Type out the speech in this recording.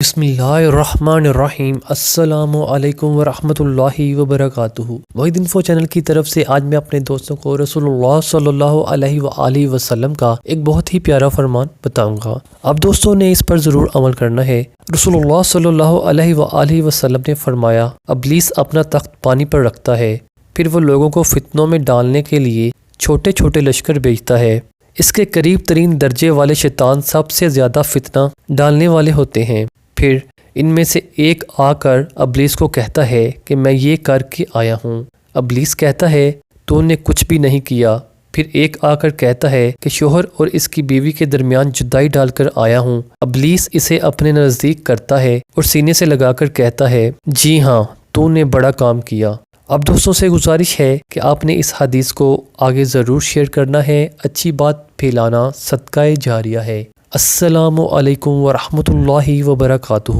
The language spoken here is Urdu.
بسم اللہ الرحمن الرحیم السلام علیکم ورحمۃ اللہ وبرکاتہ۔ موحد انفو چینل کی طرف سے آج میں اپنے دوستوں کو رسول اللہ صلی اللہ علیہ وآلہ وسلم کا ایک بہت ہی پیارا فرمان بتاؤں گا۔ آپ دوستوں نے اس پر ضرور عمل کرنا ہے۔ رسول اللہ صلی اللہ علیہ وآلہ وسلم نے فرمایا، ابلیس اپنا تخت پانی پر رکھتا ہے، پھر وہ لوگوں کو فتنوں میں ڈالنے کے لیے چھوٹے چھوٹے لشکر بھیجتا ہے۔ اس کے قریب ترین درجے والے شیطان سب سے زیادہ فتنہ ڈالنے والے ہوتے ہیں۔ پھر ان میں سے ایک آ کر ابلیس کو کہتا ہے کہ میں یہ کر کے آیا ہوں۔ ابلیس کہتا ہے تو نے کچھ بھی نہیں کیا۔ پھر ایک آ کر کہتا ہے کہ شوہر اور اس کی بیوی کے درمیان جدائی ڈال کر آیا ہوں۔ ابلیس اسے اپنے نزدیک کرتا ہے اور سینے سے لگا کر کہتا ہے، جی ہاں تو نے بڑا کام کیا۔ اب دوستوں سے گزارش ہے کہ آپ نے اس حدیث کو آگے ضرور شیئر کرنا ہے۔ اچھی بات پھیلانا صدقہ جاریہ ہے۔ السلام علیکم ورحمۃ اللہ وبرکاتہ۔